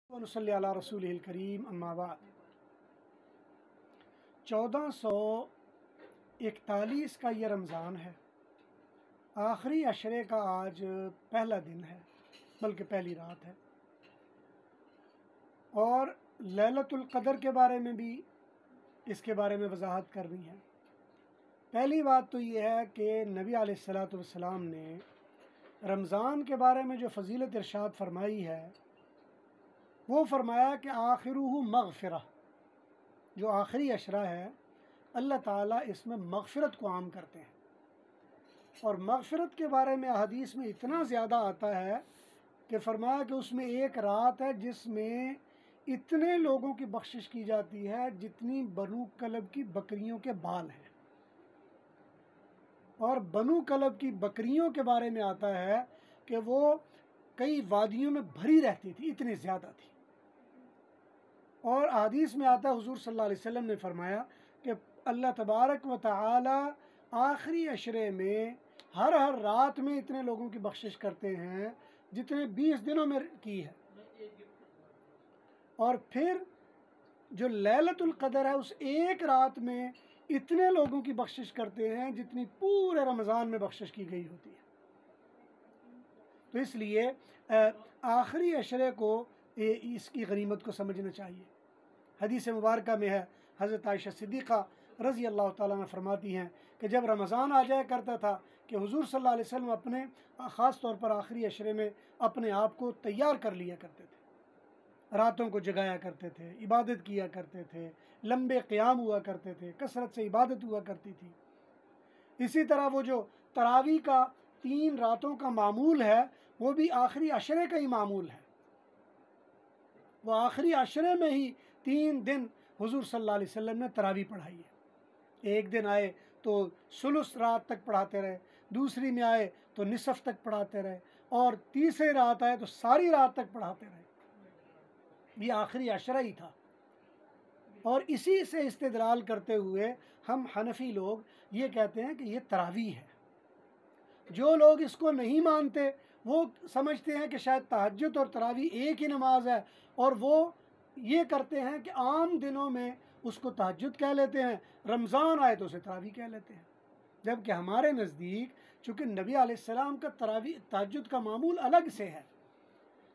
वनुसल्ली अला रसूलिल करीम अम्मा बाद। 1441 का ये रमज़ान है। आखिरी अशरे का आज पहला दिन है, बल्कि पहली रात है। और लैलतुल क़दर के बारे में भी इसके बारे में वजाहत करनी है। पहली बात तो ये है कि नबी अलैहिस्सलातु वस्सलाम ने रमज़ान के बारे में जो फजीलत इरशाद फरमाई है, वो फरमाया कि आखिरुहु मग़फ़िरा, जो आखिरी अशरा है अल्लाह ताला इसमें मग़फ़िरत को आम करते हैं। और मग़फ़िरत के बारे में हदीस में इतना ज़्यादा आता है कि फरमाया कि उसमें एक रात है जिसमें इतने लोगों की बख्शिश की जाती है जितनी बनु कलब की बकरियों के बाल हैं। और बनु कलब की बकरियों के बारे में आता है कि वो कई वादियों में भरी रहती थी, इतनी ज़्यादा थी। और हदीस में आता है हुज़ूर सल्लल्लाहु अलैहि वसल्लम ने फरमाया कि अल्लाह तबारक व तआला आखिरी अशरे में हर रात में इतने लोगों की बख्शिश करते हैं जितने 20 दिनों में की है। और फिर जो लैलतुल क़दर है उस एक रात में इतने लोगों की बख्शिश करते हैं जितनी पूरे रमज़ान में बख्शिश की गई होती है। तो इसलिए आखिरी अशरे को इसकी गनीमत को समझना चाहिए। हदीस मुबारक में है, हज़रत आयशा सिद्दीक़ा रज़ी अल्लाह ताला अन्हा फरमाती हैं कि जब रमज़ान आ जाया करता था कि हुज़ूर सल्लल्लाहु अलैहि वसल्लम अपने ख़ास तौर पर आखिरी अशरे में अपने आप को तैयार कर लिया करते थे, रातों को जगाया करते थे, इबादत किया करते थे, लंबे क़याम हुआ करते थे, कसरत से इबादत हुआ करती थी। इसी तरह वो जो तरावी का 3 रातों का मामूल है वो भी आखिरी अशरे का ही मामूल है। वो आखिरी अशरे में ही 3 दिन हुज़ूर सल्लल्लाहु अलैहि वसल्लम ने तरावी पढ़ाई है। एक दिन आए तो सुलुस रात तक पढ़ाते रहे, दूसरी में आए तो निसफ़ तक पढ़ाते रहे, और तीसरी रात आए तो सारी रात तक पढ़ाते रहे। ये आखिरी अशरा ही था। और इसी से इस्तेदलाल करते हुए हम हनफी लोग ये कहते हैं कि ये तरावी है। जो लोग इसको नहीं मानते वो समझते हैं कि शायद तहज्जुद और तरावी एक ही नमाज है, और वो ये करते हैं कि आम दिनों में उसको तहज्जुद कह लेते हैं, रमज़ान आए तो उसे तरावी कह लेते हैं। जबकि हमारे नज़दीक चूँकि नबी अलैहिस्सलाम का तरावी तहज्जुद का मामूल अलग से है,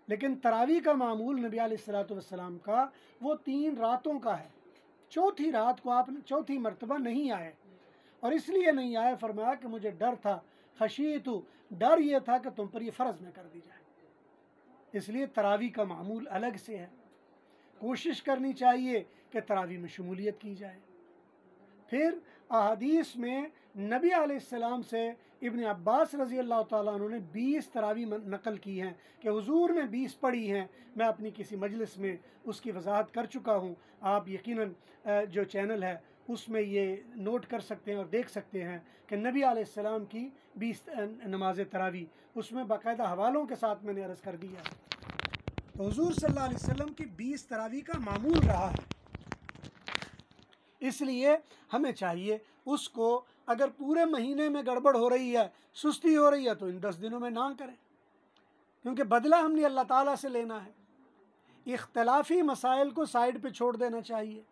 लेकिन तरावी का मामूल नबी अलैहिस्सलाम का वो 3 रातों का है। चौथी रात को आप चौथी मरतबा नहीं आए, और इसलिए नहीं आए फरमाया कि मुझे डर था, खशीतु, डर ये था कि तुम पर ये फ़र्ज़ न कर दी जाए। इसलिए तरावी का मामूल अलग से है। कोशिश करनी चाहिए कि तरावी में शमूलियत की जाए। फिर अहादीस में नबी अलैहिस्सलाम से इब्न अब्बास रज़ी अल्लाह ताला अन्हु ने 20 तरावी नकल की हैं कि हुजूर ने 20 पढ़ी हैं। मैं अपनी किसी मजलिस में उसकी वजाहत कर चुका हूँ। आप यकीनन जो चैनल है उसमें ये नोट कर सकते हैं और देख सकते हैं कि नबी अलैहिस्सलाम की 20 नमाज तरावी, उसमें बाकायदा हवालों के साथ मैंने अर्ज़ कर दिया। तो हुजूर सल्लल्लाहु अलैहि वसल्लम की 20 तरावी का मामूल रहा है। इसलिए हमें चाहिए उसको, अगर पूरे महीने में गड़बड़ हो रही है, सुस्ती हो रही है, तो इन 10 दिनों में ना करें, क्योंकि बदला हमने अल्लाह ताला से लेना है। इख्तलाफी मसाइल को साइड पे छोड़ देना चाहिए।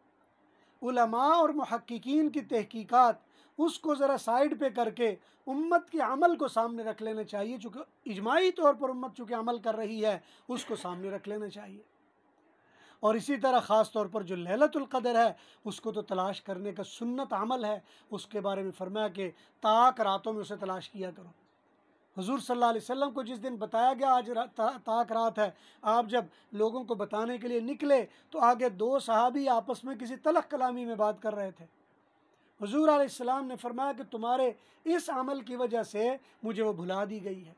उलमा और मुहक्किकीन की तहकीकात उसको ज़रा साइड पे करके उम्मत के अमल को सामने रख लेना चाहिए। चूँकि इजमाई तौर पर उम्मत चूँकि अमल कर रही है उसको सामने रख लेना चाहिए। और इसी तरह ख़ास तौर पर जो लैलतुल क़दर है उसको तो तलाश करने का सुन्नत अमल है। उसके बारे में फरमाया कि ताक रातों में उसे तलाश किया करो। हुज़ूर सल्लल्लाहु अलैहि वसल्लम को जिस दिन बताया गया आज ताक रात है, आप जब लोगों को बताने के लिए निकले तो आगे 2 सहाबी आपस में किसी तलख़ कलामी में बात कर रहे थे। हुज़ूर अलैहिस्सलाम ने फरमाया कि तुम्हारे इस अमल की वजह से मुझे वो भुला दी गई है।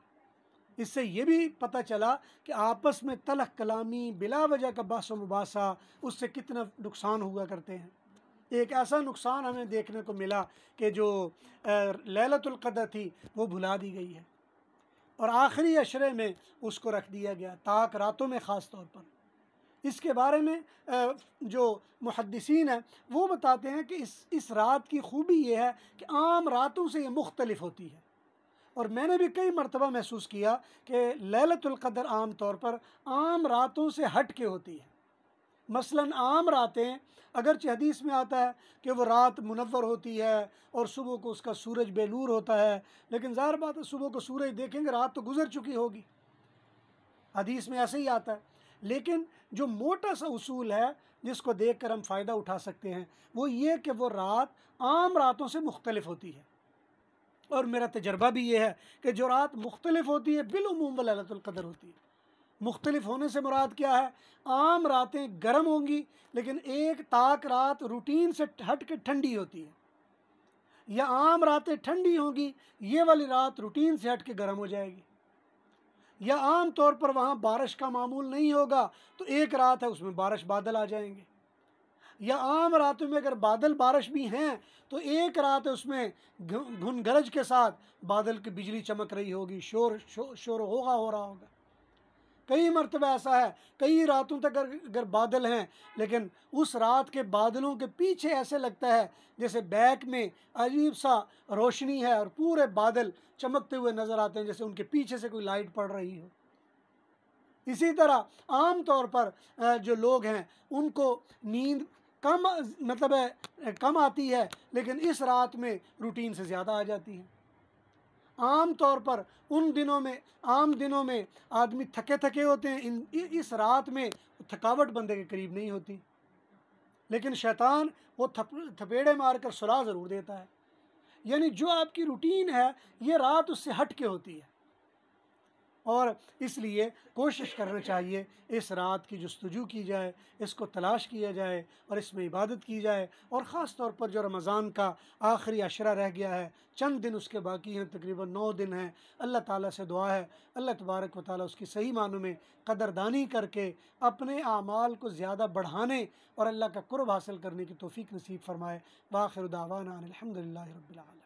इससे ये भी पता चला कि आपस में तलख़ कलामी, बिला वजह का बहस व मुबासा, उससे कितना नुकसान हुआ करते हैं। एक ऐसा नुकसान हमें देखने को मिला कि जो लैलतुल क़दर थी वो भुला दी गई है, और आखिरी अशरे में उसको रख दिया गया, ताक रातों में ख़ास तौर पर। इसके बारे में जो मुहद्दिसीन हैं वो बताते हैं कि इस रात की खूबी ये है कि आम रातों से ये मुख्तलिफ होती है। और मैंने भी कई मरतबा महसूस किया कि लैलतुल क़द्र आम तौर पर आम रातों से हट के होती है। मसलन आम रातें, अगरचे हदीस में आता है कि वो रात मुनव्वर होती है और सुबह को उसका सूरज बेनूर होता है, लेकिन ज़ाहिर बात है सुबह को सूरज देखेंगे रात तो गुजर चुकी होगी, हदीस में ऐसे ही आता है। लेकिन जो मोटा सा उसूल है जिसको देख कर हम फ़ायदा उठा सकते हैं वो ये कि वो रात आम रातों से मुख्तलिफ होती है। और मेरा तजर्बा भी ये है कि जो रात मुख्तलिफ होती है बिलउमूम लैलतुल क़द्र होती है। मुख्तलिफ होने से मुराद क्या है? आम रातें गर्म होंगी लेकिन एक ताक रात रूटीन से हट के ठंडी होती है, या आम रातें ठंडी होंगी ये वाली रात रूटीन से हट के गर्म हो जाएगी, या आम तौर पर वहाँ बारिश का मामूल नहीं होगा तो एक रात है उसमें बारिश बादल आ जाएंगे, या आम रातों में अगर बादल बारिश भी हैं तो एक रात है उसमें घुन गरज के साथ बादल की बिजली चमक रही होगी, शोर हो रहा होगा। कई मरतबा ऐसा है कई रातों तक अगर बादल हैं लेकिन उस रात के बादलों के पीछे ऐसे लगता है जैसे बैक में अजीब सा रोशनी है और पूरे बादल चमकते हुए नज़र आते हैं जैसे उनके पीछे से कोई लाइट पड़ रही हो। इसी तरह आम तौर पर जो लोग हैं उनको नींद कम मतलब है कम आती है लेकिन इस रात में रूटीन से ज़्यादा आ जाती है। आम तौर पर आम दिनों में आदमी थके थके होते हैं, इस रात में थकावट बंदे के करीब नहीं होती, लेकिन शैतान वो थपेड़े मार कर सुला ज़रूर देता है। यानी जो आपकी रूटीन है ये रात उससे हट के होती है, और इसलिए कोशिश करना चाहिए इस रात की जुस्तजू की जाए, इसको तलाश किया जाए और इसमें इबादत की जाए। और ख़ास तौर पर जो रमज़ान का आखिरी अशरा रह गया है, चंद दिन उसके बाकी हैं, तकरीबन 9 दिन हैं, अल्लाह ताला से दुआ है अल्लाह तबारक व ताला उसकी सही मानों में कदरदानी करके अपने आमाल को ज़्यादा बढ़ाने और अल्लाह का कुर्ब हासिल करने की तौफ़ीक नसीब फ़रमाए। व आखिर दावाना अनिल हम्दुलिल्लाहि रब्बिल आलमीन।